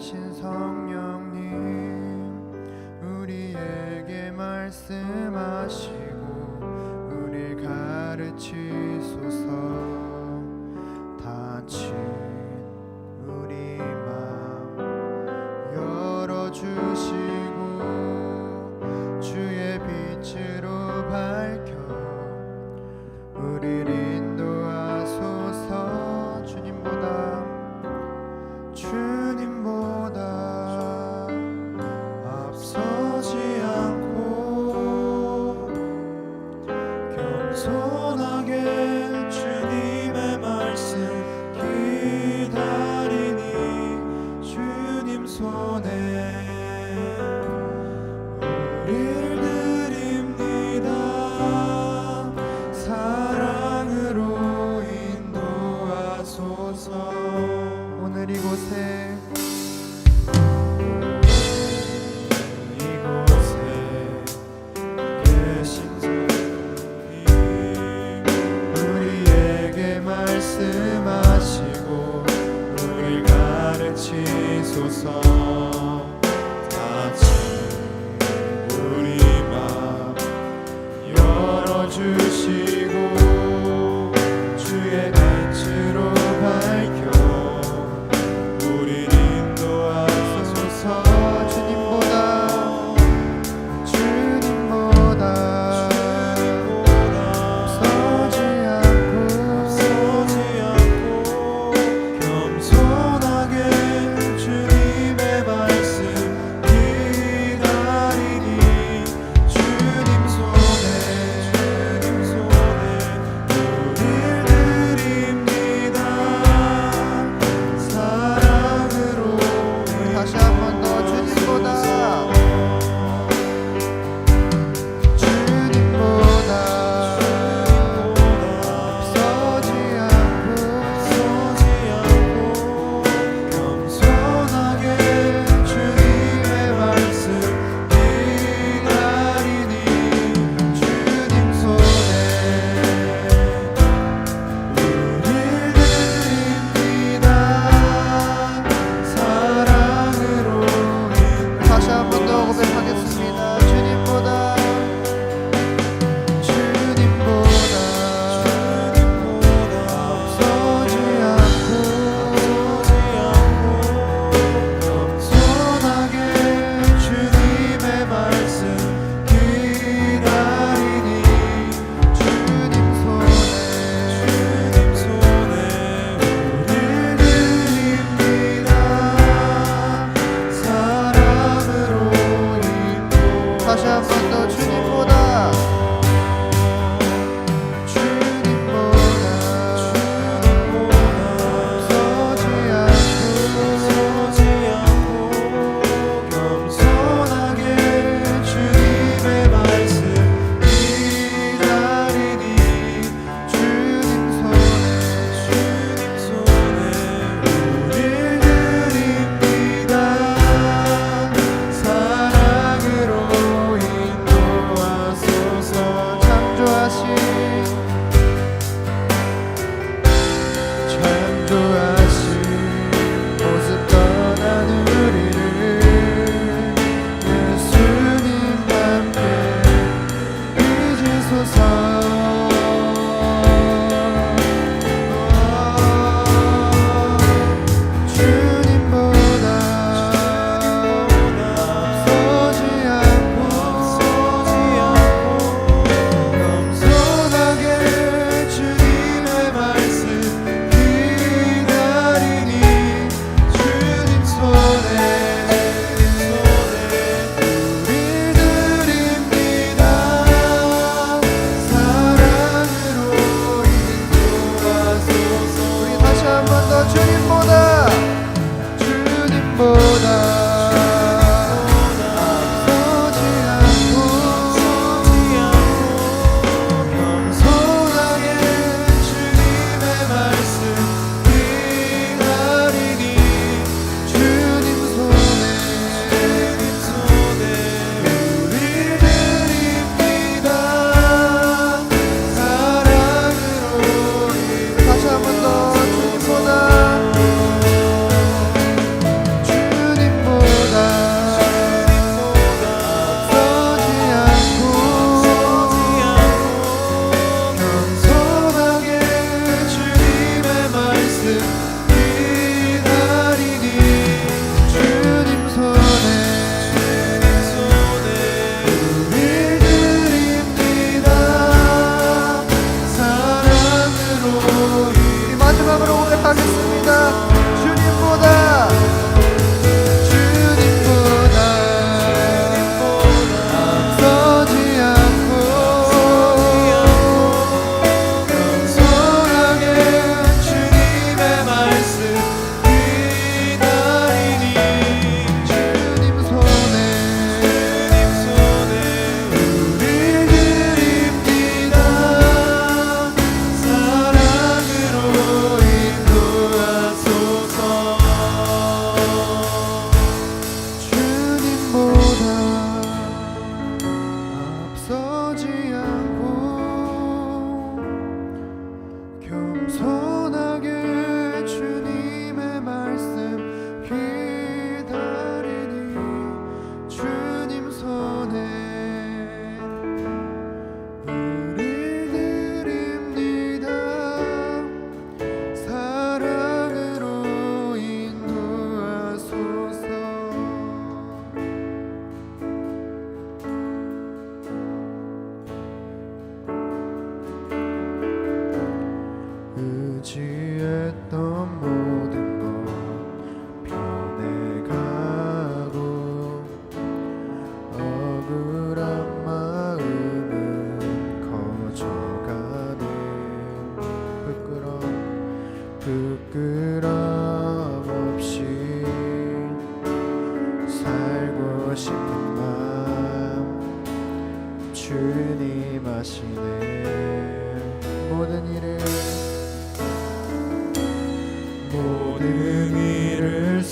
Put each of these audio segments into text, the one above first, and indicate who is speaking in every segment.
Speaker 1: 계신 성령님, 우리에게 말씀하시고 우릴 가르치소서. 닫힌 우리 맘 열어주시고 주의 빛으로 밝혀 우릴 인도하소서. 주님보다 앞서지 않고 겸손하게 주님의 말씀 기다리니 주님 손에 우릴 드립니다. 사랑으로 인도하소서. 오늘 이곳에 계신 성령님, 우리에게 말씀하시고 우릴 가르치소서. 닫힌 우리 맘 열어주시고 주의 빛으로 밝혀 우릴 인도하소서. 주님보다 앞서지 않고 겸손하게 주님의 말씀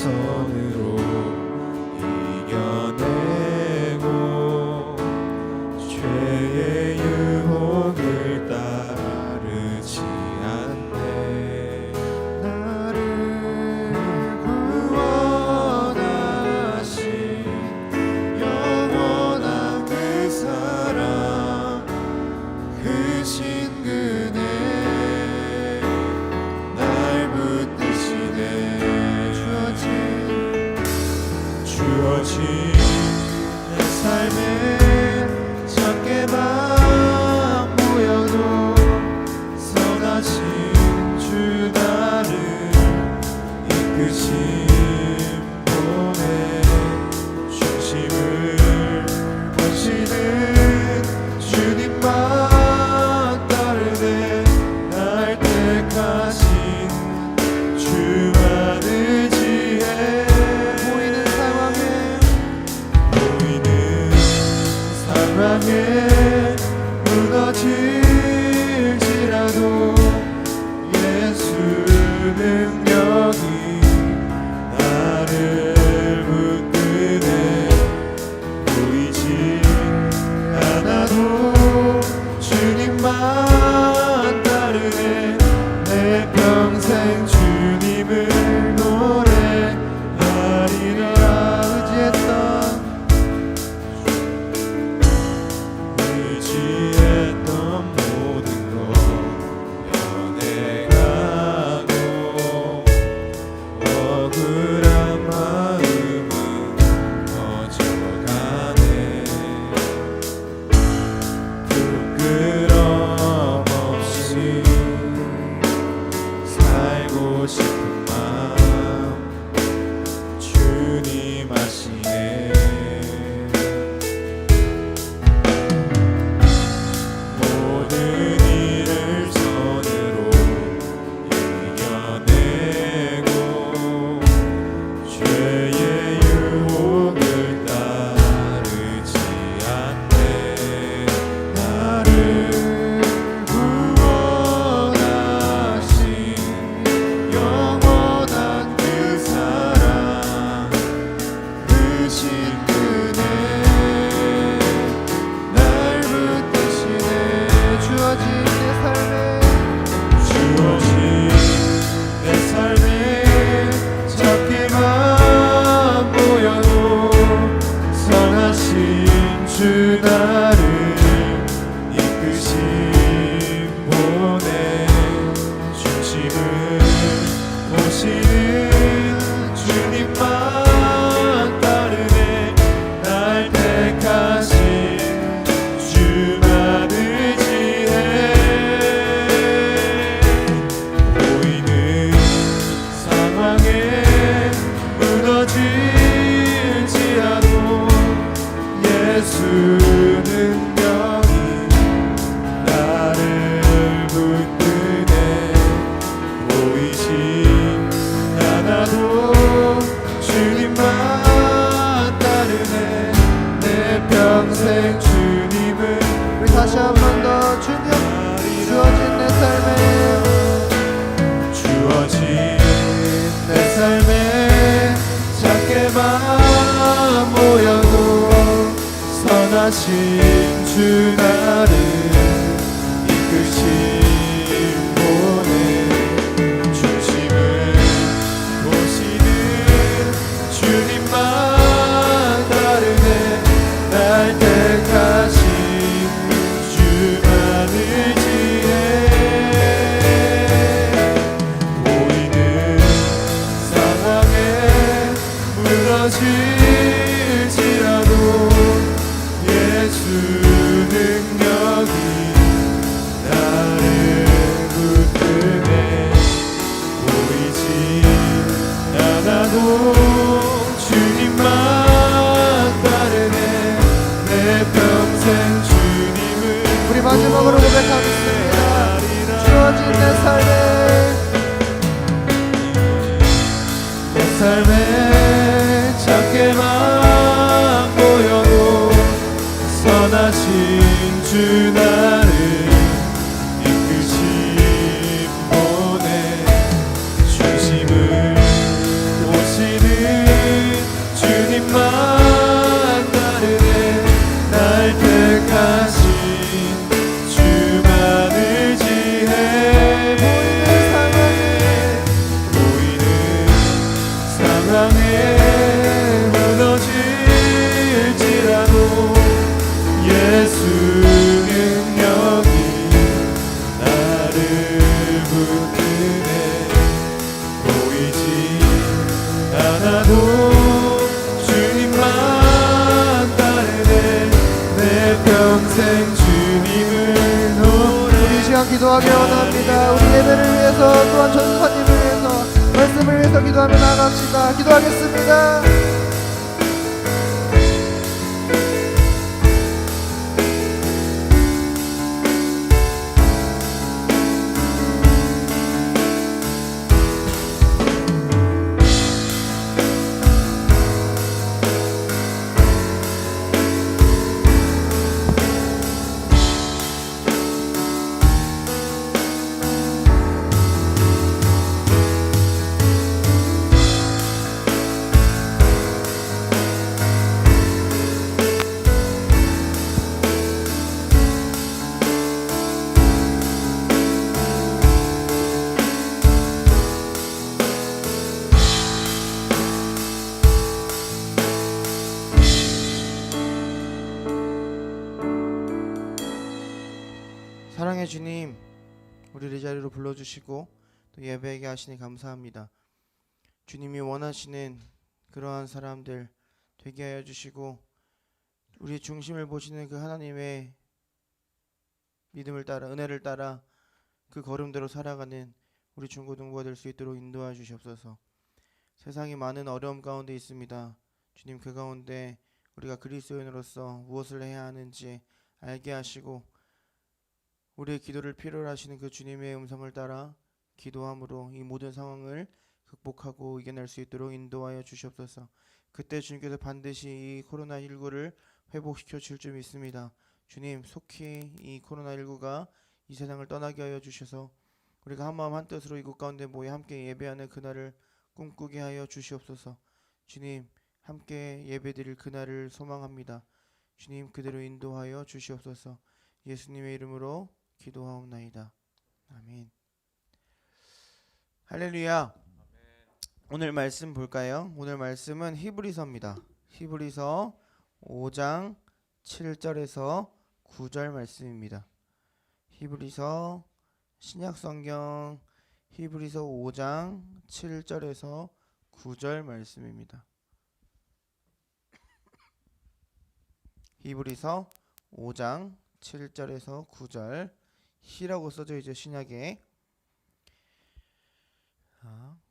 Speaker 1: 손으로 이겨내고 죄의 유혹을 따르지 않네. 나를 구원하신 영원한 그 사랑 그 신근에 날 붙드시네. 주어진 내 삶에 작게만 보여도 선하신 주 나를 이끄신 몸에 중심을 보시는 주님만 따르네. 날 택하신 주만을 지혜. 사랑에 무너질지라도 예수 능력이 나를 붙드네. 보이지 않아도 주님만 따르네. 내 평생 주님을 노래하리라. 의지했던 모든 것 변해가고 억울한 마음은 커져가네. 부끄럼 없이 살고 싶은 마음 주님 아시네. 모든 일을 손으로 이겨내고 죄의 유혹을 따르지 않네. 나를 구원하신 영원한 그 사랑 그 신근에 날 붙드시네. 주어진 내 삶에 작게만 보여도 선하신 주 나를 이끄신 본의 중심을 보시는 주님만 따르네. 날 택하신 주만을 지혜. 보이는 상황에 무너질지라도 예수 능력이 나를 붙드네. 보이지 않아도 주님만 따르네. 내 평생 주님을.
Speaker 2: 우리 다시 한 번 더 주님 주어진 내 삶에
Speaker 1: 주어진 내 삶에 작게만 보여도 선하신 주 나를 이끄신 본의 중심을 보시는 주님만 따르네. 날 택하신 주만을 지혜. 보이는 상황에 무너질지라도 예수 능력이 나를 붙드네. 보이지 않아도 주님만 따르네. 내 평생 주님을.
Speaker 2: 우리 마지막으로 고백하겠습니다. 주어진 내 삶에
Speaker 1: 삶에 작게만 보여도 선하신 주 나를 이끄신 본의 중심을 보시는 세상에 무너질지라도 예수 능력이 나를 붙드네. 보이지 않아도 주님만 따르네. 내 평생 주님을
Speaker 2: 우리 이 시간 기도하기 원합니다. 우리 예배를 위해서 또한 전사님을 위해서 말씀을 위해서 기도하며 나아갑시다. 기도하겠습니다. 사랑의 주님, 우리를 이 자리로 불러주시고 또 예배하게 하시니 감사합니다. 주님이 원하시는 그러한 사람들 되게 하여 주시고 우리 중심을 보시는 그 하나님의 믿음을 따라 은혜를 따라 그 걸음대로 살아가는 우리 중고등부가 될 수 있도록 인도하여 주시옵소서. 세상이 많은 어려움 가운데 있습니다. 주님, 그 가운데 우리가 그리스도인으로서 무엇을 해야 하는지 알게 하시고 우리의 기도를 필요로 하시는 그 주님의 음성을 따라 기도함으로 이 모든 상황을 극복하고 이겨낼 수 있도록 인도하여 주시옵소서. 그때 주님께서 반드시 이 코로나19를 회복시켜 줄 줄 믿습니다. 주님, 속히 이 코로나19가 이 세상을 떠나게 하여 주셔서 우리가 한마음 한뜻으로 이곳 가운데 모여 함께 예배하는 그날을 꿈꾸게 하여 주시옵소서. 주님, 함께 예배드릴 그날을 소망합니다. 주님, 그대로 인도하여 주시옵소서. 예수님의 이름으로 기도하옵나이다. 아멘. 할렐루야. 오늘 말씀 볼까요? 오늘 말씀은 히브리서입니다. 히브리서 5장 7절에서 9절 말씀입니다. 히브리서 신약성경 히브리서 5장 7절에서 9절 말씀입니다. 히브리서 5장 7절에서 9절 히라고 써져 있죠, 신약에.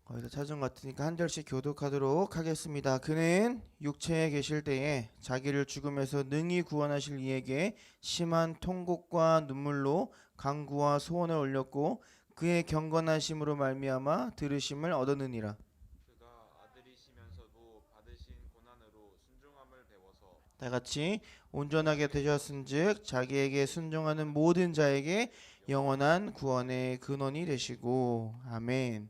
Speaker 2: 거기서 찾은 것 같으니까 한 절씩 교독하도록 하겠습니다. 그는 육체에 계실 때에 자기를 죽음에서 능히 구원하실 이에게 심한 통곡과 눈물로 간구와 소원을 올렸고 그의 경건하심으로 말미암아 들으심을 얻었느니라.
Speaker 3: 그가 아들이시면서도 받으신 고난으로 순종함을 배워서
Speaker 2: 다같이 온전하게 되셨은즉 자기에게 순종하는 모든 자에게 영원한 구원의 근원이 되시고. 아멘.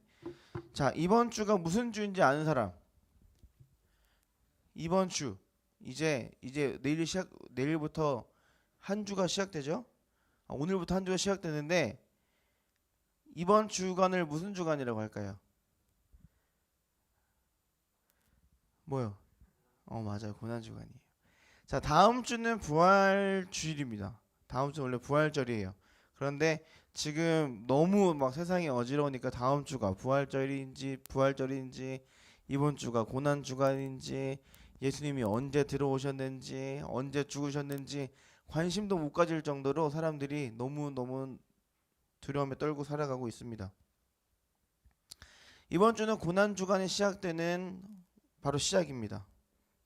Speaker 2: 자, 이번 주가 무슨 주인지 아는 사람? 이번 주 이제 내일부터 한 주가 시작되죠? 오늘부터 한 주가 시작되는데 이번 주간을 무슨 주간이라고 할까요? 뭐요? 맞아요, 고난 주간이에요. 자, 다음 주는 부활 주일입니다. 다음 주 원래 부활절이에요. 그런데 지금 너무 막 세상이 어지러우니까 다음 주가 부활절인지 이번 주가 고난 주간인지 예수님이 언제 들어오셨는지 언제 죽으셨는지 관심도 못 가질 정도로 사람들이 너무 두려움에 떨고 살아가고 있습니다. 이번 주는 고난 주간이 시작되는 바로 시작입니다.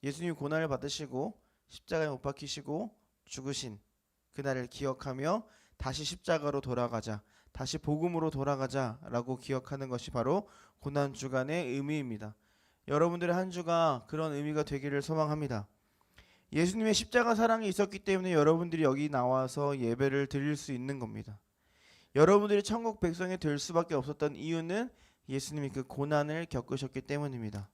Speaker 2: 예수님이 고난을 받으시고 십자가에 못 박히시고 죽으신 그날을 기억하며 다시 십자가로 돌아가자, 다시 복음으로 돌아가자라고 기억하는 것이 바로 고난 주간의 의미입니다. 여러분들의 한 주가 그런 의미가 되기를 소망합니다. 예수님의 십자가 사랑이 있었기 때문에 여러분들이 여기 나와서 예배를 드릴 수 있는 겁니다. 여러분들이 천국 백성이 될 수밖에 없었던 이유는 예수님이 그 고난을 겪으셨기 때문입니다.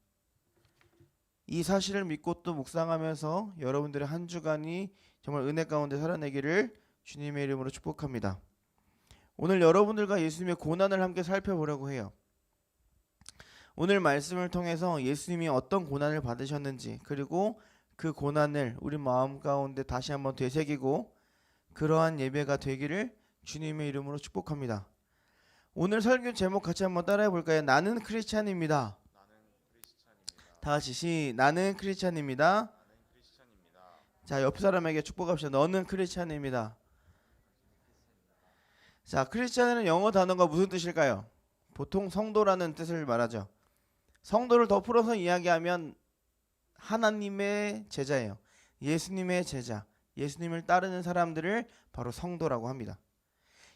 Speaker 2: 이 사실을 믿고 또 묵상하면서 여러분들의 한 주간이 정말 은혜 가운데 살아내기를 주님의 이름으로 축복합니다. 오늘 여러분들과 예수님의 고난을 함께 살펴보려고 해요. 오늘 말씀을 통해서 예수님이 어떤 고난을 받으셨는지, 그리고 그 고난을 우리 마음 가운데 다시 한번 되새기고 그러한 예배가 되기를 주님의 이름으로 축복합니다. 오늘 설교 제목 같이 한번 따라해 볼까요? 나는 크리스찬입니다.
Speaker 3: 나는 크리스찬입니다.
Speaker 2: 다 같이 나는 크리스찬입니다.
Speaker 3: 나는 크리스찬입니다.
Speaker 2: 자, 옆 사람에게 축복합시다. 너는 크리스찬입니다. 자, 크리스찬은 영어 단어가 무슨 뜻일까요? 보통 성도라는 뜻을 말하죠. 성도를 더 풀어서 이야기하면 하나님의 제자예요. 예수님의 제자, 예수님을 따르는 사람들을 바로 성도라고 합니다.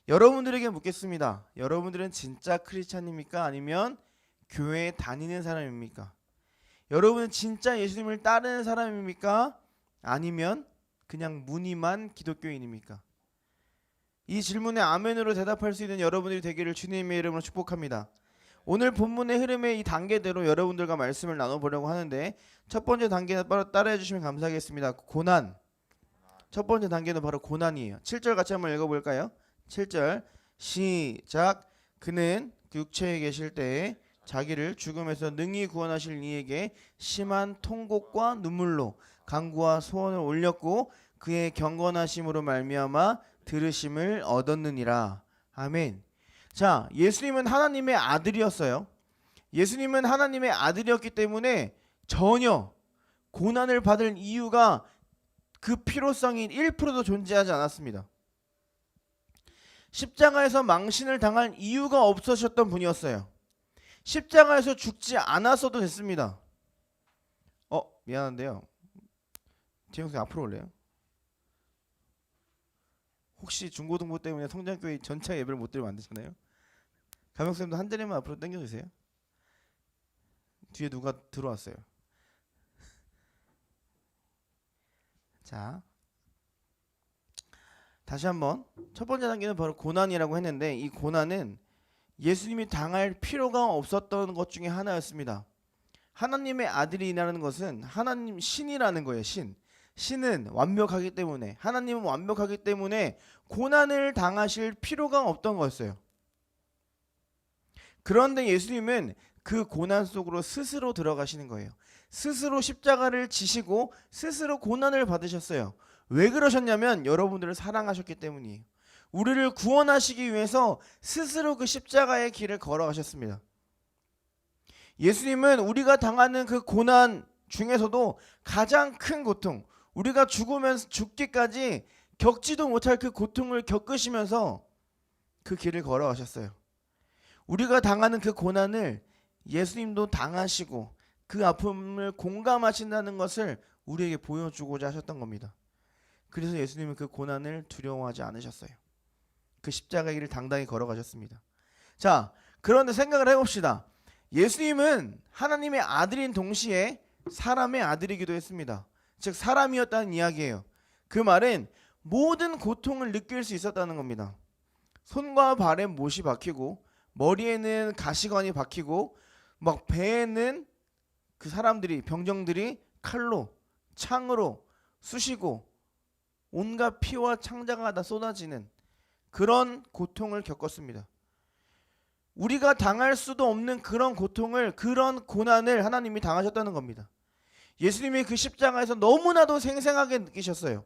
Speaker 2: 여러분들에게 묻겠습니다. 여러분들은 진짜 크리스찬입니까? 아니면 교회에 다니는 사람입니까? 여러분은 진짜 예수님을 따르는 사람입니까? 아니면 그냥 무늬만 기독교인입니까? 이 질문에 아멘으로 대답할 수 있는 여러분들이 되기를 주님의 이름으로 축복합니다. 오늘 본문의 흐름의 이 단계대로 여러분들과 말씀을 나눠보려고 하는데, 첫 번째 단계는 바로 따라해 주시면 감사하겠습니다. 고난. 첫 번째 단계는 바로 고난이에요. 7절 같이 한번 읽어볼까요? 7절 시작. 그는 육체에 계실 때에 자기를 죽음에서 능히 구원하실 이에게 심한 통곡과 눈물로 간구와 소원을 올렸고 그의 경건하심으로 말미암아 들으심을 얻었느니라. 아멘. 자, 예수님은 하나님의 아들이었어요. 예수님은 하나님의 아들이었기 때문에 전혀 고난을 받을 이유가 그 필요성이 1%도 존재하지 않았습니다. 십자가에서 망신을 당할 이유가 없으셨던 분이었어요. 십자가에서 죽지 않았어도 됐습니다. 미안한데요. 재영쌤 앞으로 올래요? 혹시 중고등부 때문에 성장교회 전체 예배를 못 드리면 안 되잖아요. 가명쌤도 한 자리만 앞으로 당겨주세요. 뒤에 누가 들어왔어요. 자, 다시 한번 첫 번째 단계는 바로 고난이라고 했는데, 이 고난은 예수님이 당할 필요가 없었던 것 중에 하나였습니다. 하나님의 아들이라는 것은 하나님 신이라는 거예요. 신은 완벽하기 때문에, 하나님은 완벽하기 때문에 고난을 당하실 필요가 없던 거였어요. 그런데 예수님은 그 고난 속으로 스스로 들어가시는 거예요. 스스로 십자가를 지시고 스스로 고난을 받으셨어요. 왜 그러셨냐면 여러분들을 사랑하셨기 때문이에요. 우리를 구원하시기 위해서 스스로 그 십자가의 길을 걸어가셨습니다. 예수님은 우리가 당하는 그 고난 중에서도 가장 큰 고통, 우리가 죽기까지 겪지도 못할 그 고통을 겪으시면서 그 길을 걸어가셨어요. 우리가 당하는 그 고난을 예수님도 당하시고 그 아픔을 공감하신다는 것을 우리에게 보여주고자 하셨던 겁니다. 그래서 예수님은 그 고난을 두려워하지 않으셨어요. 그 십자가의 길을 당당히 걸어가셨습니다. 자, 그런데 생각을 해봅시다. 예수님은 하나님의 아들인 동시에 사람의 아들이기도 했습니다. 즉 사람이었다는 이야기예요. 그 말은 모든 고통을 느낄 수 있었다는 겁니다. 손과 발에 못이 박히고 머리에는 가시관이 박히고 막 배에는 그 사람들이, 병정들이 칼로, 창으로 쑤시고 온갖 피와 창자가 다 쏟아지는 그런 고통을 겪었습니다. 우리가 당할 수도 없는 그런 고통을, 그런 고난을 하나님이 당하셨다는 겁니다. 예수님이 그 십자가에서 너무나도 생생하게 느끼셨어요.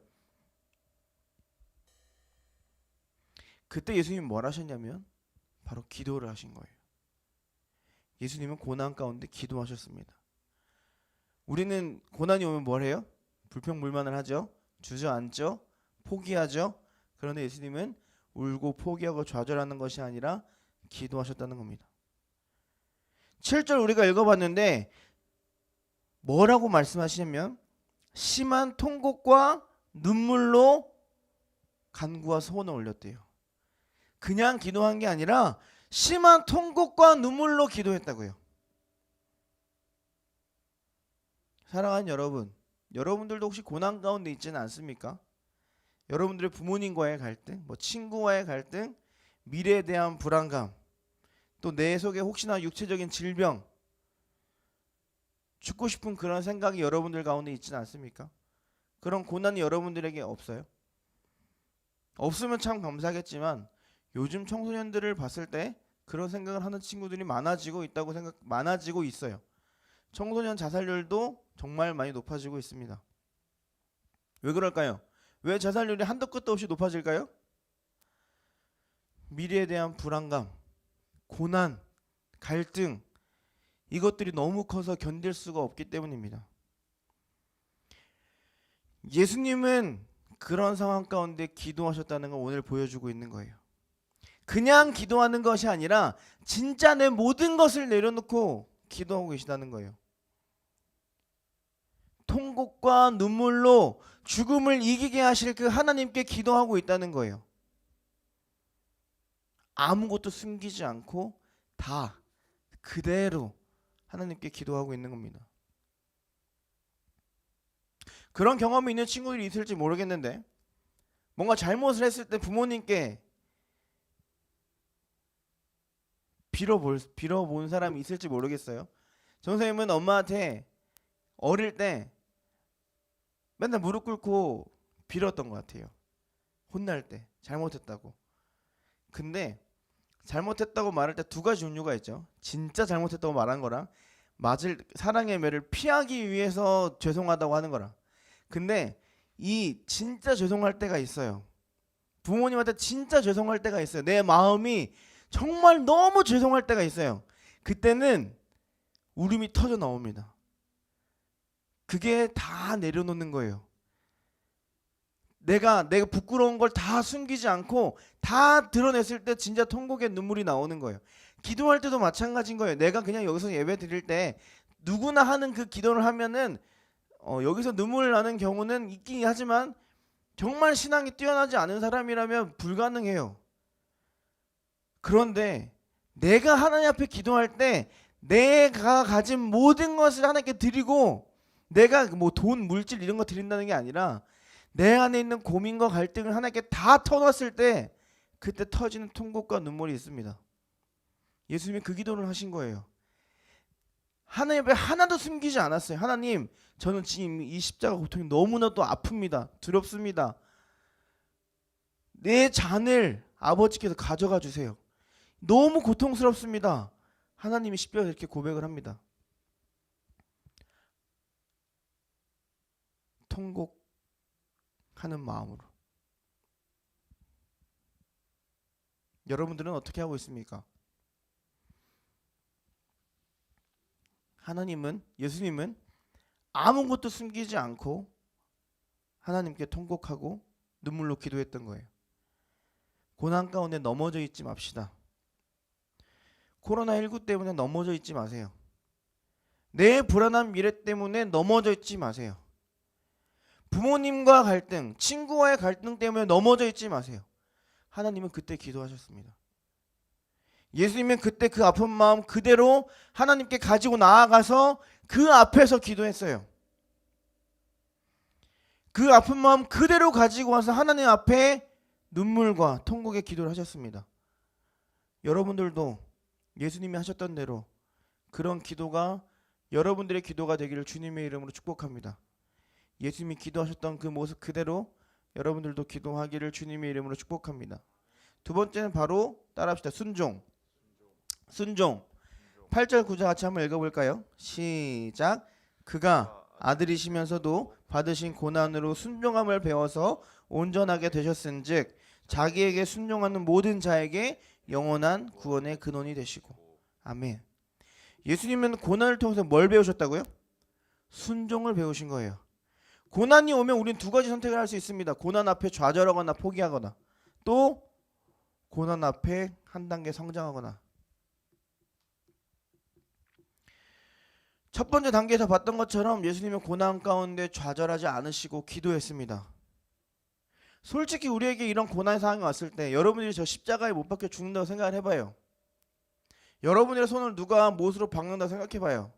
Speaker 2: 그때 예수님이 뭘 하셨냐면 바로 기도를 하신 거예요. 예수님은 고난 가운데 기도하셨습니다. 우리는 고난이 오면 뭘 해요? 불평불만을 하죠. 주저앉죠. 포기하죠. 그런데 예수님은 울고 포기하고 좌절하는 것이 아니라 기도하셨다는 겁니다. 7절 우리가 읽어봤는데 뭐라고 말씀하시냐면 심한 통곡과 눈물로 간구와 소원을 올렸대요. 그냥 기도한 게 아니라 심한 통곡과 눈물로 기도했다고요. 사랑하는 여러분, 여러분들도 혹시 고난 가운데 있지는 않습니까? 여러분들의 부모님과의 갈등, 친구와의 갈등, 미래에 대한 불안감, 또 내 속에 혹시나 육체적인 질병, 죽고 싶은 그런 생각이 여러분들 가운데 있지는 않습니까? 그런 고난이 여러분들에게 없어요? 없으면 참 감사하겠지만 요즘 청소년들을 봤을 때 그런 생각을 하는 친구들이 많아지고 있어요. 청소년 자살률도 정말 많이 높아지고 있습니다. 왜 그럴까요? 왜 자살률이 한도 끝도 없이 높아질까요? 미래에 대한 불안감, 고난, 갈등, 이것들이 너무 커서 견딜 수가 없기 때문입니다. 예수님은 그런 상황 가운데 기도하셨다는 걸 오늘 보여주고 있는 거예요. 그냥 기도하는 것이 아니라 진짜 내 모든 것을 내려놓고 기도하고 계시다는 거예요. 통곡과 눈물로 죽음을 이기게 하실 그 하나님께 기도하고 있다는 거예요. 아무것도 숨기지 않고 다 그대로 하나님께 기도하고 있는 겁니다. 그런 경험이 있는 친구들이 있을지 모르겠는데, 뭔가 잘못을 했을 때 부모님께 빌어본 사람이 있을지 모르겠어요. 선생님은 엄마한테 어릴 때 맨날 무릎 꿇고 빌었던 것 같아요. 혼날 때 잘못했다고. 근데 잘못했다고 말할 때 두 가지 종류가 있죠. 진짜 잘못했다고 말한 거랑 맞을 사랑의 매를 피하기 위해서 죄송하다고 하는 거랑. 근데 이 진짜 죄송할 때가 있어요. 부모님한테 진짜 죄송할 때가 있어요. 내 마음이 정말 너무 죄송할 때가 있어요. 그때는 울음이 터져 나옵니다. 그게 다 내려놓는 거예요. 내가 부끄러운 걸 다 숨기지 않고 다 드러냈을 때 진짜 통곡의 눈물이 나오는 거예요. 기도할 때도 마찬가지인 거예요. 내가 그냥 여기서 예배 드릴 때 누구나 하는 그 기도를 하면은 여기서 눈물 나는 경우는 있긴 하지만 정말 신앙이 뛰어나지 않은 사람이라면 불가능해요. 그런데 내가 하나님 앞에 기도할 때 내가 가진 모든 것을 하나님께 드리고, 내가 뭐 돈, 물질 이런 거 드린다는 게 아니라 내 안에 있는 고민과 갈등을 하나님께 다 터놨을 때 그때 터지는 통곡과 눈물이 있습니다. 예수님이 그 기도를 하신 거예요. 하나님 앞에 하나도 숨기지 않았어요. 하나님, 저는 지금 이 십자가 고통이 너무나도 아픕니다. 두렵습니다. 내 잔을 아버지께서 가져가 주세요. 너무 고통스럽습니다. 하나님이 십자가에 이렇게 고백을 합니다. 통곡하는 마음으로. 여러분들은 어떻게 하고 있습니까? 예수님은 아무것도 숨기지 않고 하나님께 통곡하고 눈물로 기도했던 거예요. 고난 가운데 넘어져 있지 맙시다. 코로나19 때문에 넘어져 있지 마세요. 내 불안한 미래 때문에 넘어져 있지 마세요. 부모님과 갈등, 친구와의 갈등 때문에 넘어져 있지 마세요. 하나님은 그때 기도하셨습니다. 예수님은 그때 그 아픈 마음 그대로 하나님께 가지고 나아가서 그 앞에서 기도했어요. 그 아픈 마음 그대로 가지고 와서 하나님 앞에 눈물과 통곡의 기도를 하셨습니다. 여러분들도 예수님이 하셨던 대로 그런 기도가 여러분들의 기도가 되기를 주님의 이름으로 축복합니다. 예수님이 기도하셨던 그 모습 그대로 여러분들도 기도하기를 주님의 이름으로 축복합니다. 두 번째는 바로 따라합시다. 순종. 8절 9절 같이 한번 읽어볼까요? 시작. 그가 아들이시면서도 받으신 고난으로 순종함을 배워서 온전하게 되셨은즉 자기에게 순종하는 모든 자에게 영원한 구원의 근원이 되시고. 아멘. 예수님은 고난을 통해서 뭘 배우셨다고요? 순종을 배우신 거예요. 고난이 오면 우리는 두 가지 선택을 할 수 있습니다. 고난 앞에 좌절하거나 포기하거나, 또 고난 앞에 한 단계 성장하거나. 첫 번째 단계에서 봤던 것처럼 예수님은 고난 가운데 좌절하지 않으시고 기도했습니다. 솔직히 우리에게 이런 고난 상황이 왔을 때 여러분들이 저 십자가에 못 박혀 죽는다고 생각을 해봐요. 여러분들의 손을 누가 못으로 박는다 생각해봐요.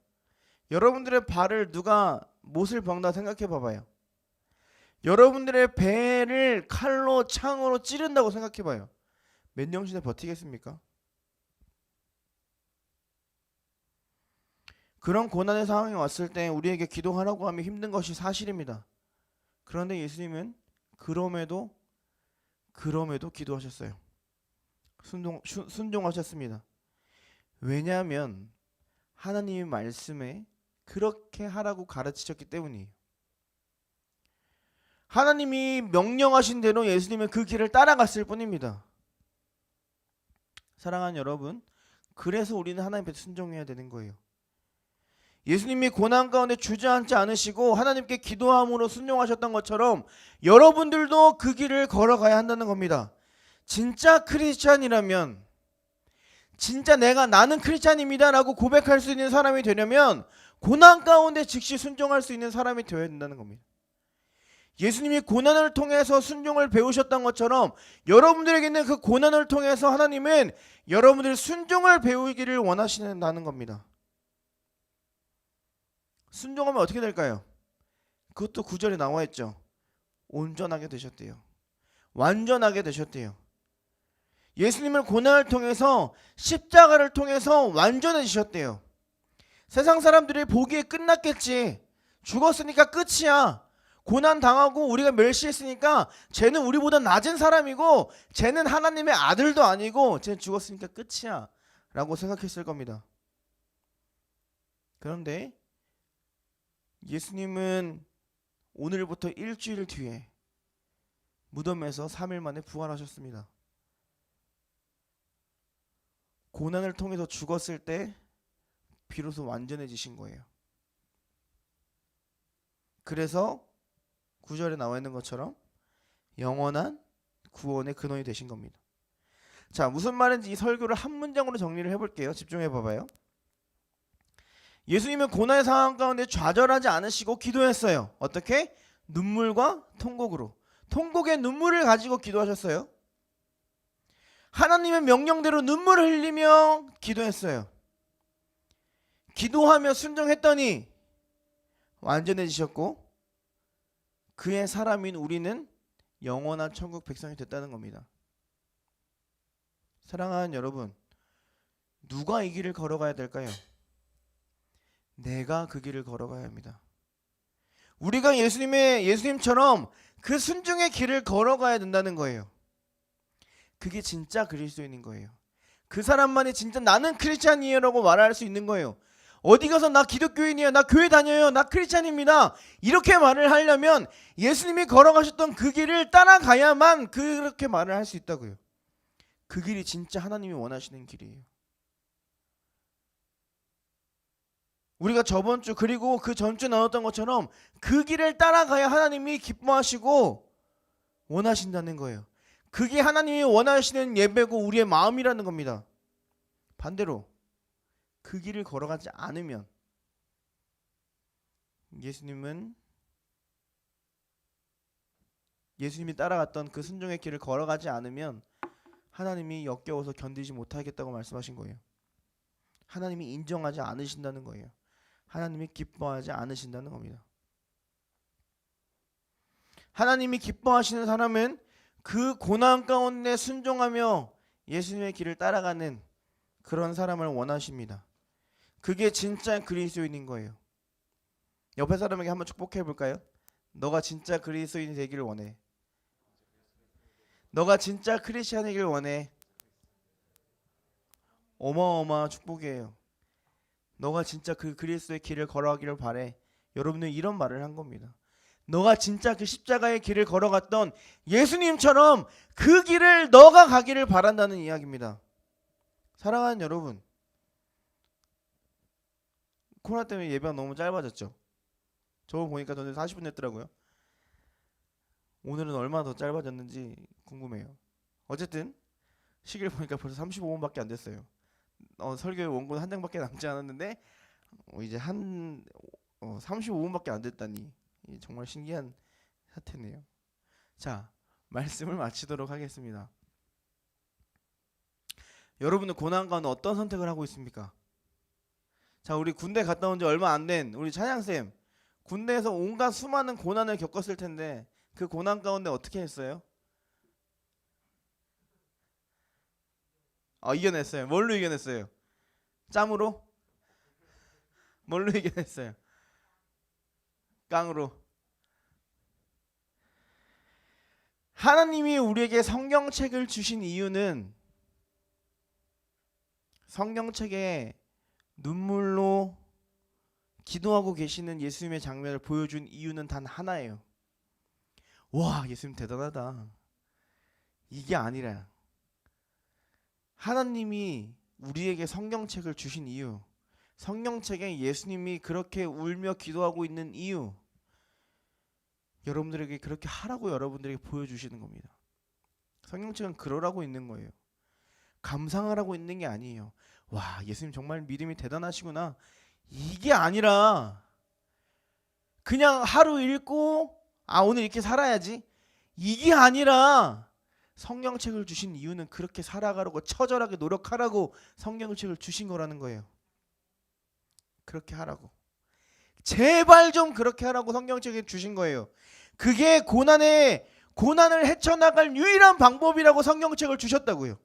Speaker 2: 여러분들의 발을 누가 못을 박는다 생각해봐봐요. 여러분들의 배를 칼로 창으로 찌른다고 생각해봐요. 몇 년씩이나 버티겠습니까? 그런 고난의 상황이 왔을 때 우리에게 기도하라고 하면 힘든 것이 사실입니다. 그런데 예수님은 그럼에도 기도하셨어요. 순종하셨습니다. 왜냐하면 하나님의 말씀에 그렇게 하라고 가르치셨기 때문이에요. 하나님이 명령하신 대로 예수님은 그 길을 따라갔을 뿐입니다. 사랑하는 여러분, 그래서 우리는 하나님 앞에 순종해야 되는 거예요. 예수님이 고난 가운데 주저앉지 않으시고 하나님께 기도함으로 순종하셨던 것처럼 여러분들도 그 길을 걸어가야 한다는 겁니다. 진짜 크리스찬이라면, 진짜 나는 크리스찬입니다 라고 고백할 수 있는 사람이 되려면 고난 가운데 즉시 순종할 수 있는 사람이 되어야 된다는 겁니다. 예수님이 고난을 통해서 순종을 배우셨던 것처럼 여러분들에게는 그 고난을 통해서 하나님은 여러분들의 순종을 배우기를 원하신다는 겁니다. 순종하면 어떻게 될까요? 그것도 9절에 나와 있죠. 온전하게 되셨대요. 완전하게 되셨대요. 예수님은 고난을 통해서, 십자가를 통해서 완전해지셨대요. 세상 사람들이 보기에 끝났겠지, 죽었으니까 끝이야, 고난 당하고 우리가 멸시했으니까 쟤는 우리보다 낮은 사람이고 쟤는 하나님의 아들도 아니고 쟤는 죽었으니까 끝이야 라고 생각했을 겁니다. 그런데 예수님은 오늘부터 일주일 뒤에 무덤에서 3일 만에 부활하셨습니다. 고난을 통해서 죽었을 때 비로소 완전해지신 거예요. 그래서 9절에 나와 있는 것처럼 영원한 구원의 근원이 되신 겁니다. 자, 무슨 말인지 이 설교를 한 문장으로 정리를 해볼게요. 집중해 봐봐요. 예수님은 고난의 상황 가운데 좌절하지 않으시고 기도했어요. 어떻게? 눈물과 통곡으로. 통곡의 눈물을 가지고 기도하셨어요. 하나님의 명령대로 눈물을 흘리며 기도했어요. 기도하며 순종했더니 완전해지셨고 그의 사람인 우리는 영원한 천국 백성이 됐다는 겁니다. 사랑하는 여러분, 누가 이 길을 걸어가야 될까요? 내가 그 길을 걸어가야 합니다. 우리가 예수님처럼 그 순종의 길을 걸어가야 된다는 거예요. 그게 진짜 그리스도인인 거예요. 그 사람만이 진짜 나는 크리스찬이에요라고 말할 수 있는 거예요. 어디 가서 나 기독교인이에요, 나 교회 다녀요, 나 크리스찬입니다 이렇게 말을 하려면 예수님이 걸어가셨던 그 길을 따라가야만 그렇게 말을 할 수 있다고요. 그 길이 진짜 하나님이 원하시는 길이에요. 우리가 저번 주 그리고 그 전주에 나눴던 것처럼 그 길을 따라가야 하나님이 기뻐하시고 원하신다는 거예요. 그게 하나님이 원하시는 예배고 우리의 마음이라는 겁니다. 반대로 그 길을 걸어가지 않으면 예수님이 따라갔던 그 순종의 길을 걸어가지 않으면 하나님이 역겨워서 견디지 못하겠다고 말씀하신 거예요. 하나님이 인정하지 않으신다는 거예요. 하나님이 기뻐하지 않으신다는 겁니다. 하나님이 기뻐하시는 사람은 그 고난 가운데 순종하며 예수님의 길을 따라가는 그런 사람을 원하십니다. 그게 진짜 그리스도인인 거예요. 옆에 사람에게 한번 축복해 볼까요? 너가 진짜 그리스도인이 되기를 원해. 너가 진짜 크리스찬이길 원해. 어마어마한 축복이에요. 너가 진짜 그 그리스도의 길을 걸어가기를 바래. 여러분은 이런 말을 한 겁니다. 너가 진짜 그 십자가의 길을 걸어갔던 예수님처럼 그 길을 너가 가기를 바란다는 이야기입니다. 사랑하는 여러분, 코로나 때문에 예배가 너무 짧아졌죠. 저번 보니까 저는 40분 했더라고요. 오늘은 얼마나 더 짧아졌는지 궁금해요. 어쨌든 시계를 보니까 벌써 35분밖에 안 됐어요. 설교의 원고는 한 장밖에 남지 않았는데 이제 한 35분밖에 안 됐다니 정말 신기한 사태네요. 자, 말씀을 마치도록 하겠습니다. 여러분은 고난 가운데 어떤 선택을 하고 있습니까? 자, 우리 군대 갔다 온 지 얼마 안 된 우리 찬양쌤, 군대에서 온갖 수많은 고난을 겪었을 텐데 그 고난 가운데 어떻게 했어요? 이겨냈어요. 뭘로 이겨냈어요? 짬으로? 뭘로 이겨냈어요? 깡으로. 하나님이 우리에게 성경책을 주신 이유는 성경책에 눈물로 기도하고 계시는 예수님의 장면을 보여준 이유는 단 하나예요. 와, 예수님 대단하다. 이게 아니라 하나님이 우리에게 성경책을 주신 이유, 성경책에 예수님이 그렇게 울며 기도하고 있는 이유, 여러분들에게 그렇게 하라고 여러분들에게 보여주시는 겁니다. 성경책은 그러라고 있는 거예요. 감상하라고 있는 게 아니에요. 와, 예수님 정말 믿음이 대단하시구나. 이게 아니라 그냥 하루 읽고 오늘 이렇게 살아야지. 이게 아니라 성경책을 주신 이유는 그렇게 살아가라고, 처절하게 노력하라고 성경책을 주신 거라는 거예요. 그렇게 하라고. 제발 좀 그렇게 하라고 성경책에 주신 거예요. 그게 고난을 헤쳐나갈 유일한 방법이라고 성경책을 주셨다고요.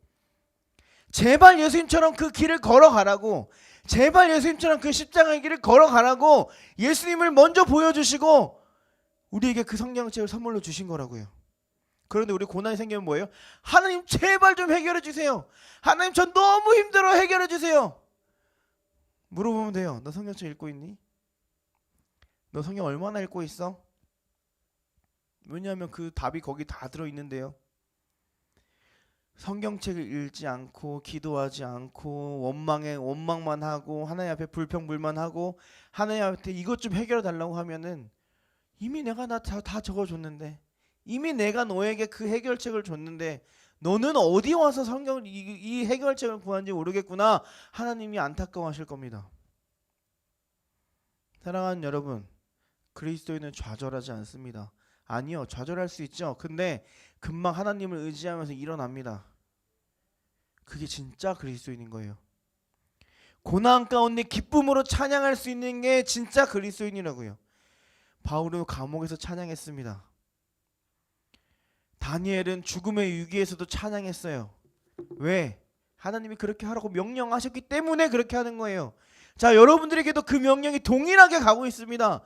Speaker 2: 제발 예수님처럼 그 길을 걸어가라고, 제발 예수님처럼 그 십자가의 길을 걸어가라고 예수님을 먼저 보여주시고 우리에게 그 성경책을 선물로 주신 거라고요. 그런데 우리 고난이 생기면 뭐예요? 하나님 제발 좀 해결해 주세요. 하나님 전 너무 힘들어, 해결해 주세요. 물어보면 돼요. 너 성경책 읽고 있니? 너 성경 얼마나 읽고 있어? 왜냐하면 그 답이 거기 다 들어있는데요. 성경책을 읽지 않고 기도하지 않고 원망만 하고 하나님 앞에 불평불만하고 하나님 앞에 이것 좀 해결해 달라고 하면은 이미 내가 다 적어줬는데, 이미 내가 너에게 그 해결책을 줬는데 너는 어디 와서 이 해결책을 구하는지 모르겠구나. 하나님이 안타까워하실 겁니다. 사랑하는 여러분, 그리스도인은 좌절하지 않습니다. 아니요, 좌절할 수 있죠. 근데 금방 하나님을 의지하면서 일어납니다. 그게 진짜 그리스도인인 거예요. 고난 가운데 기쁨으로 찬양할 수 있는 게 진짜 그리스도인이라고요. 바울은 감옥에서 찬양했습니다. 다니엘은 죽음의 위기에서도 찬양했어요. 왜? 하나님이 그렇게 하라고 명령하셨기 때문에 그렇게 하는 거예요. 자, 여러분들에게도 그 명령이 동일하게 가고 있습니다.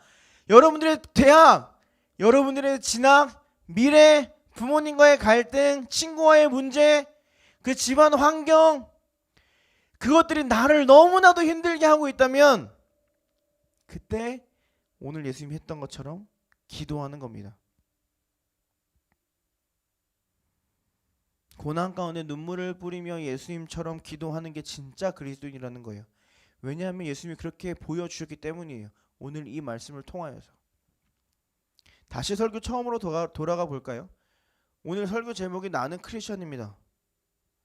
Speaker 2: 여러분들의 대학, 여러분들의 진학, 미래, 부모님과의 갈등, 친구와의 문제, 그 집안 환경, 그것들이 나를 너무나도 힘들게 하고 있다면 그때 오늘 예수님이 했던 것처럼 기도하는 겁니다. 고난 가운데 눈물을 뿌리며 예수님처럼 기도하는 게 진짜 그리스도인이라는 거예요. 왜냐하면 예수님이 그렇게 보여주셨기 때문이에요. 오늘 이 말씀을 통하여서. 다시 설교 처음으로 돌아가 볼까요? 오늘 설교 제목이 나는 크리스천입니다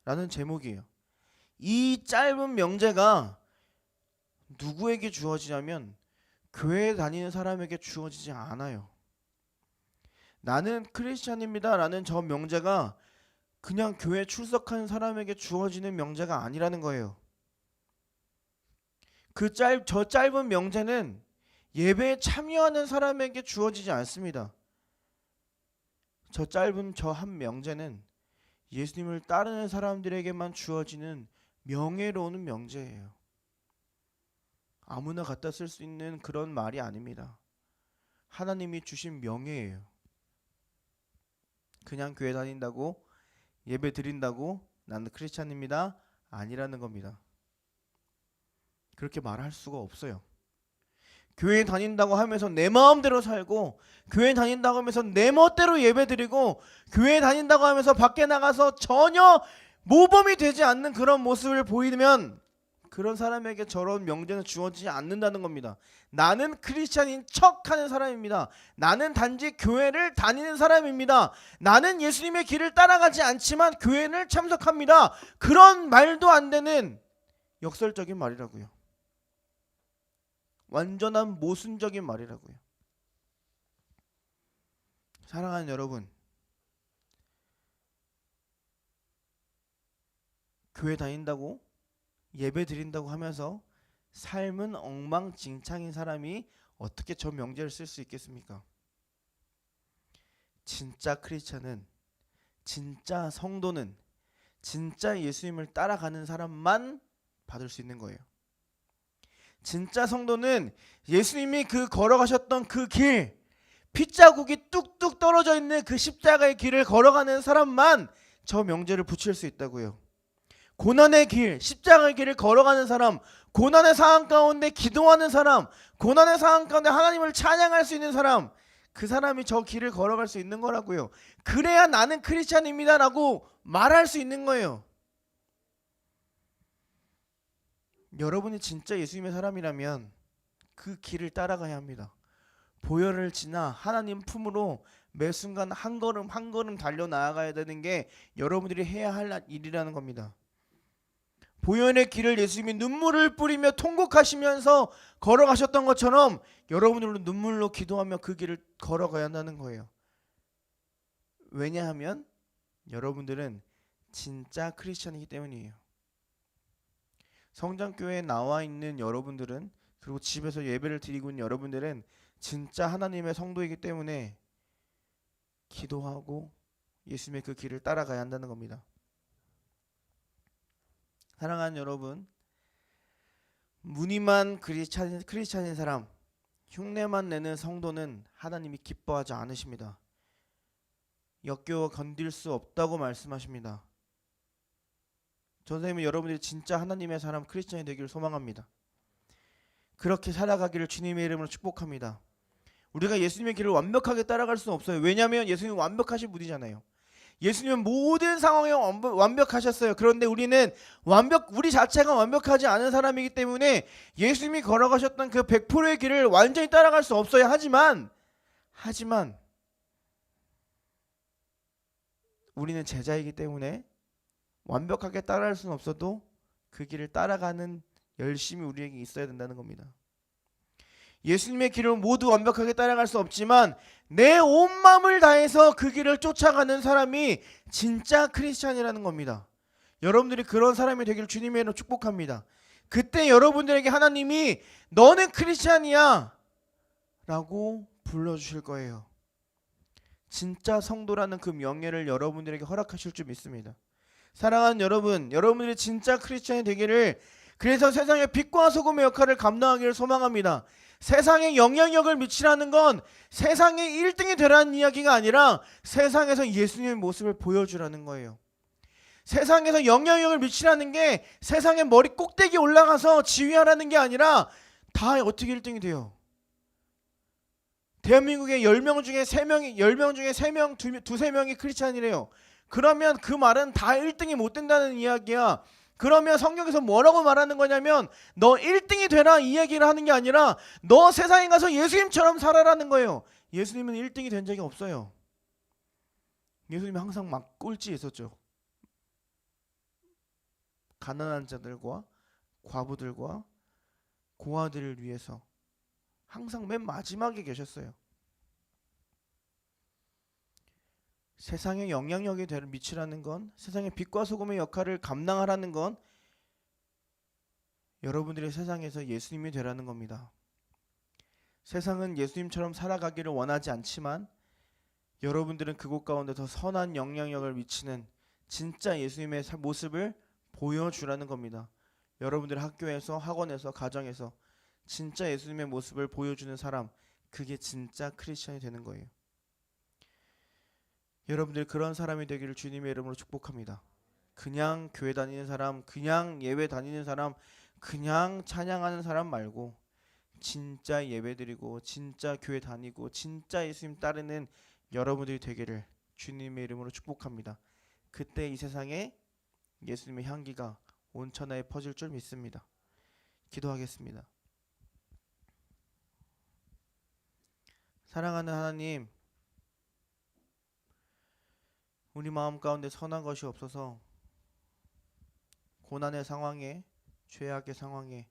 Speaker 2: 라는 제목이에요. 이 짧은 명제가 누구에게 주어지냐면 교회에 다니는 사람에게 주어지지 않아요. 나는 크리스천입니다 라는 저 명제가 그냥 교회 출석하는 사람에게 주어지는 명제가 아니라는 거예요. 저 짧은 명제는 예배에 참여하는 사람에게 주어지지 않습니다. 저 한 명제는 예수님을 따르는 사람들에게만 주어지는 명예로운 명제예요. 아무나 갖다 쓸 수 있는 그런 말이 아닙니다. 하나님이 주신 명예예요. 그냥 교회 다닌다고, 예배 드린다고 나는 크리스찬입니다 아니라는 겁니다. 그렇게 말할 수가 없어요. 교회 다닌다고 하면서 내 마음대로 살고, 교회 다닌다고 하면서 내 멋대로 예배 드리고, 교회 다닌다고 하면서 밖에 나가서 전혀 모범이 되지 않는 그런 모습을 보이면 그런 사람에게 저런 명제는 주어지지 않는다는 겁니다. 나는 크리스찬인 척하는 사람입니다. 나는 단지 교회를 다니는 사람입니다. 나는 예수님의 길을 따라가지 않지만 교회를 참석합니다. 그런 말도 안 되는 역설적인 말이라고요. 완전한 모순적인 말이라고요. 사랑하는 여러분, 교회 다닌다고 예배 드린다고 하면서 삶은 엉망진창인 사람이 어떻게 저 명제를 쓸 수 있겠습니까? 진짜 크리스찬은, 진짜 성도는, 진짜 예수님을 따라가는 사람만 받을 수 있는 거예요. 진짜 성도는 예수님이 그 걸어가셨던 그 길, 핏자국이 뚝뚝 떨어져 있는 그 십자가의 길을 걸어가는 사람만 저 명제를 붙일 수 있다고요. 고난의 길, 십자가의 길을 걸어가는 사람, 고난의 상황 가운데 기도하는 사람, 고난의 상황 가운데 하나님을 찬양할 수 있는 사람, 그 사람이 저 길을 걸어갈 수 있는 거라고요. 그래야 나는 크리스찬입니다 라고 말할 수 있는 거예요. 여러분이 진짜 예수님의 사람이라면 그 길을 따라가야 합니다. 보혈을 지나 하나님 품으로 매 순간 한 걸음 한 걸음 달려 나아가야 되는 게 여러분들이 해야 할 일이라는 겁니다. 보혈의 길을 예수님이 눈물을 뿌리며 통곡하시면서 걸어가셨던 것처럼 여러분들도 눈물로 기도하며 그 길을 걸어가야 한다는 거예요. 왜냐하면 여러분들은 진짜 크리스천이기 때문이에요. 성장교회에 나와 있는 여러분들은, 그리고 집에서 예배를 드리고 있는 여러분들은 진짜 하나님의 성도이기 때문에 기도하고 예수님의 그 길을 따라가야 한다는 겁니다. 사랑하는 여러분, 무늬만 크리스찬인 사람, 흉내만 내는 성도는 하나님이 기뻐하지 않으십니다. 역겨워 건들 수 없다고 말씀하십니다. 선생님은 여러분들이 진짜 하나님의 사람 크리스찬이 되기를 소망합니다. 그렇게 살아가기를 주님의 이름으로 축복합니다. 우리가 예수님의 길을 완벽하게 따라갈 수는 없어요. 왜냐하면 예수님은 완벽하신 분이잖아요. 예수님은 모든 상황에 완벽하셨어요. 그런데 우리는 우리 자체가 완벽하지 않은 사람이기 때문에 예수님이 걸어가셨던 그 100%의 길을 완전히 따라갈 수 없어요. 하지만 우리는 제자이기 때문에 완벽하게 따라갈 수는 없어도 그 길을 따라가는 열심이 우리에게 있어야 된다는 겁니다. 예수님의 길을 모두 완벽하게 따라갈 수 없지만 내 온 마음을 다해서 그 길을 쫓아가는 사람이 진짜 크리스찬이라는 겁니다. 여러분들이 그런 사람이 되기를 주님의 이름으로 축복합니다. 그때 여러분들에게 하나님이 너는 크리스찬이야 라고 불러주실 거예요. 진짜 성도라는 그 명예를 여러분들에게 허락하실 줄 믿습니다. 사랑하는 여러분, 여러분들이 진짜 크리스찬이 되기를, 그래서 세상의 빛과 소금의 역할을 감당하기를 소망합니다. 세상에 영향력을 미치라는 건 세상에 1등이 되라는 이야기가 아니라 세상에서 예수님의 모습을 보여주라는 거예요. 세상에서 영향력을 미치라는 게 세상의 머리 꼭대기에 올라가서 지휘하라는 게 아니라 다 어떻게 1등이 돼요? 대한민국의 10명 중에 3명이 10명 중에 3명, 2-3명이 크리스찬이래요. 그러면 그 말은 다 1등이 못 된다는 이야기야. 그러면 성경에서 뭐라고 말하는 거냐면 너 1등이 되라 이야기를 하는 게 아니라 너 세상에 가서 예수님처럼 살아라는 거예요. 예수님은 1등이 된 적이 없어요. 예수님은 항상 막 꼴찌에 있었죠. 가난한 자들과 과부들과 고아들을 위해서 항상 맨 마지막에 계셨어요. 세상에 영향력이 미치라는 건, 세상의 빛과 소금의 역할을 감당하라는 건 여러분들이 세상에서 예수님이 되라는 겁니다. 세상은 예수님처럼 살아가기를 원하지 않지만 여러분들은 그곳 가운데 더 선한 영향력을 미치는 진짜 예수님의 모습을 보여주라는 겁니다. 여러분들 학교에서, 학원에서, 가정에서 진짜 예수님의 모습을 보여주는 사람, 그게 진짜 크리스찬이 되는 거예요. 여러분들 그런 사람이 되기를 주님의 이름으로 축복합니다. 그냥 교회 다니는 사람, 그냥 예배 다니는 사람, 그냥 찬양하는 사람 말고 진짜 예배 드리고 진짜 교회 다니고 진짜 예수님 따르는 여러분들이 되기를 주님의 이름으로 축복합니다. 그때 이 세상에 예수님의 향기가 온 천하에 퍼질 줄 믿습니다. 기도하겠습니다. 사랑하는 하나님, 우리 마음 가운데 선한 것이 없어서 고난의 상황에, 죄악의 상황에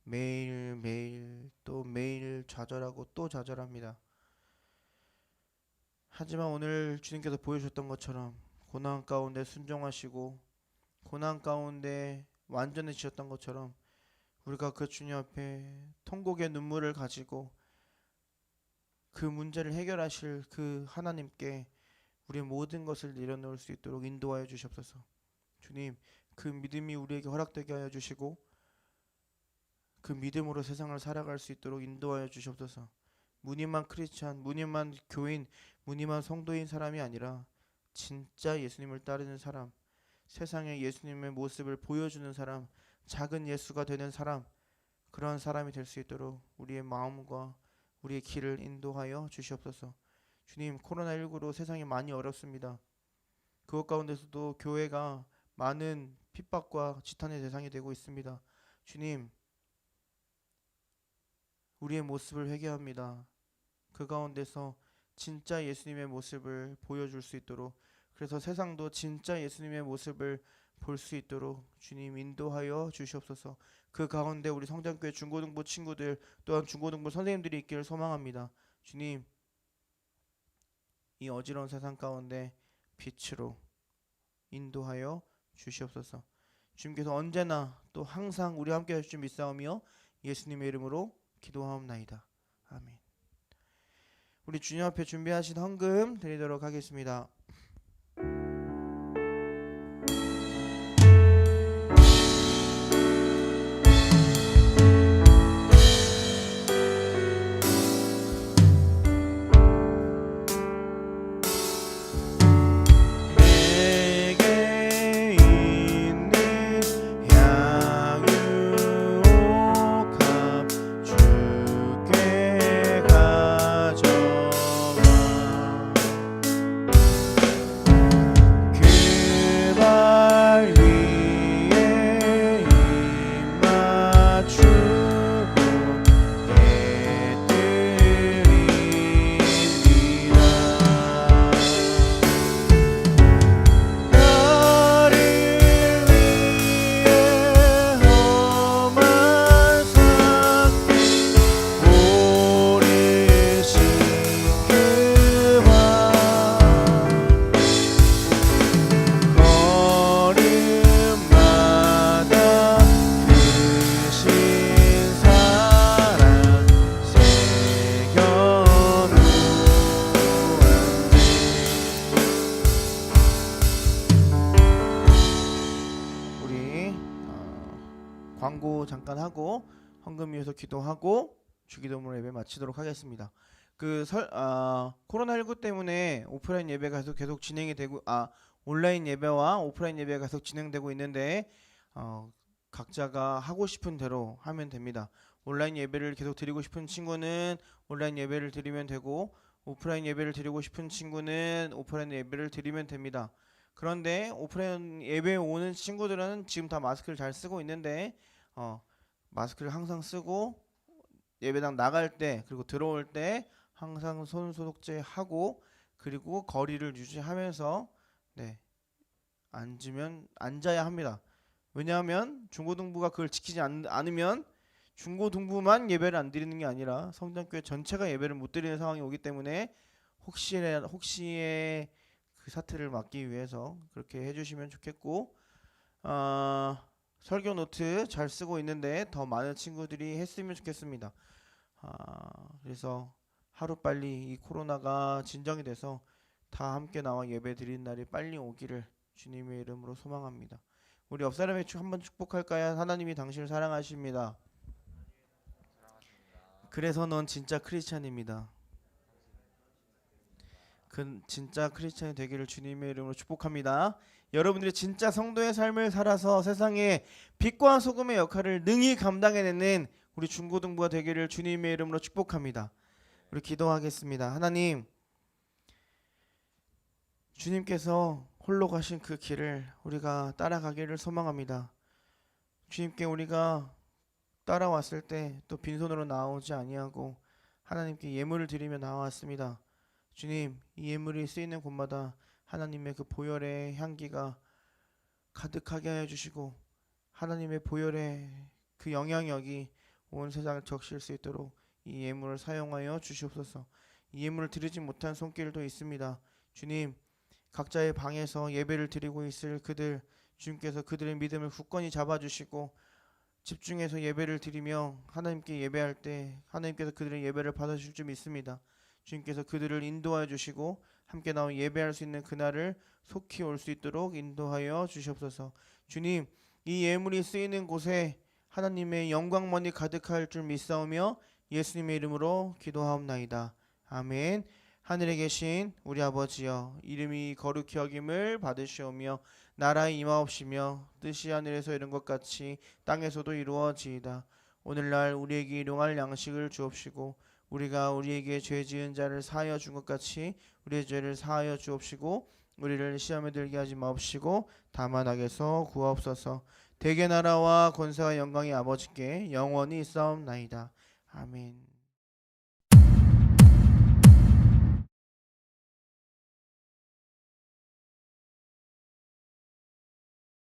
Speaker 2: 매일 또 매일 좌절하고 또 좌절합니다. 하지만 오늘 주님께서 보여주셨던 것처럼 고난 가운데 순종하시고 고난 가운데 완전해지셨던 것처럼 우리가 그 주님 앞에 통곡의 눈물을 가지고 그 문제를 해결하실 그 하나님께 우리의 모든 것을 내려놓을 수 있도록 인도하여 주시옵소서. 주님, 그 믿음이 우리에게 허락되게 하여 주시고 그 믿음으로 세상을 살아갈 수 있도록 인도하여 주시옵소서. 무늬만 크리스찬, 무늬만 교인, 무늬만 성도인 사람이 아니라 진짜 예수님을 따르는 사람, 세상에 예수님의 모습을 보여주는 사람, 작은 예수가 되는 사람, 그런 사람이 될 수 있도록 우리의 마음과 우리의 길을 인도하여 주시옵소서. 주님, 코로나19로 세상이 많이 어렵습니다. 그것 가운데서도 교회가 많은 핍박과 지탄의 대상이 되고 있습니다. 주님, 우리의 모습을 회개합니다. 그 가운데서 진짜 예수님의 모습을 보여줄 수 있도록, 그래서 세상도 진짜 예수님의 모습을 볼 수 있도록 주님 인도하여 주시옵소서. 그 가운데 우리 성장교회 중고등부 친구들 또한 중고등부 선생님들이 있기를 소망합니다. 주님, 이 어지러운 세상 가운데 빛으로 인도하여 주시옵소서. 주님께서 언제나 또 항상 우리와 함께 하실 줄 믿사오며 예수님의 이름으로 기도하옵나이다. 아멘. 우리 주님 앞에 준비하신 헌금 드리도록 하겠습니다. 내게 있는 향유옥합 주께 가져와 그 발 위에 입 맞추고 깨뜨립니다. 나를 위해 험한 삭비 오르신 그 발 걸음마다 크신 사랑 새겨놓았네. 우리 광고 잠깐 하고 헌금 위해서 기도하고 주기도문으로 예배 마치도록 하겠습니다. 코로나19 때문에 오프라인 예배가 계속 진행이 되고 온라인 예배와 오프라인 예배가 계속 진행되고 있는데 각자가 하고 싶은 대로 하면 됩니다. 온라인 예배를 계속 드리고 싶은 친구는 온라인 예배를 드리면 되고, 오프라인 예배를 드리고 싶은 친구는 오프라인 예배를 드리면 됩니다. 그런데 오프라인 예배에 오는 친구들은 지금 다 마스크를 잘 쓰고 있는데 마스크를 항상 쓰고 예배당 나갈 때 그리고 들어올 때 항상 손 소독제 하고, 그리고 거리를 유지하면서 앉아야 합니다. 왜냐하면 중고등부가 그걸 지키지 않으면 중고등부만 예배를 안 드리는 게 아니라 성장교회 전체가 예배를 못 드리는 상황이 오기 때문에 혹시의 그 사태를 막기 위해서 그렇게 해주시면 좋겠고, 설교 노트 잘 쓰고 있는데 더 많은 친구들이 했으면 좋겠습니다. 그래서 하루빨리 이 코로나가 진정이 돼서 다 함께 나와 예배 드리는 날이 빨리 오기를 주님의 이름으로 소망합니다. 우리 옆사람의 한번 축복할까요? 하나님이 당신을 사랑하십니다. 그래서 넌 진짜 크리스찬입니다. 진짜 크리스찬이 되기를 주님의 이름으로 축복합니다. 여러분들이 진짜 성도의 삶을 살아서 세상에 빛과 소금의 역할을 능히 감당해내는 우리 중고등부가 되기를 주님의 이름으로 축복합니다. 우리 기도하겠습니다. 하나님, 주님께서 홀로 가신 그 길을 우리가 따라가기를 소망합니다. 주님께 우리가 따라왔을 때 또 빈손으로 나오지 아니하고 하나님께 예물을 드리며 나왔습니다. 주님, 이 예물이 쓰이는 곳마다 하나님의 그 보혈의 향기가 가득하게 하여 주시고 하나님의 보혈의 그 영향력이 온 세상을 적실 수 있도록 이 예물을 사용하여 주시옵소서. 이 예물을 드리지 못한 손길도 있습니다. 주님, 각자의 방에서 예배를 드리고 있을 그들, 주님께서 그들의 믿음을 굳건히 잡아주시고 집중해서 예배를 드리며 하나님께 예배할 때 하나님께서 그들의 예배를 받아주실 줄 믿습니다. 주님께서 그들을 인도하여 주시고 함께 나와 예배할 수 있는 그날을 속히 올 수 있도록 인도하여 주시옵소서. 주님, 이 예물이 쓰이는 곳에 하나님의 영광만이 가득할 줄 믿사오며 예수님의 이름으로 기도하옵나이다. 아멘. 하늘에 계신 우리 아버지여, 이름이 거룩히 여김을 받으시오며 나라의 임하옵시며 뜻이 하늘에서 이룬 것 같이 땅에서도 이루어지이다. 오늘날 우리에게 일용할 양식을 주옵시고 우리가 우리에게 죄 지은 자를 사하여 준 것 같이 우리의 죄를 사하여 주옵시고 우리를 시험에 들게 하지 마옵시고 다만 악에서 구하옵소서. 대개 나라와 권세와 영광이 아버지께 영원히 있사옵나이다. 아멘.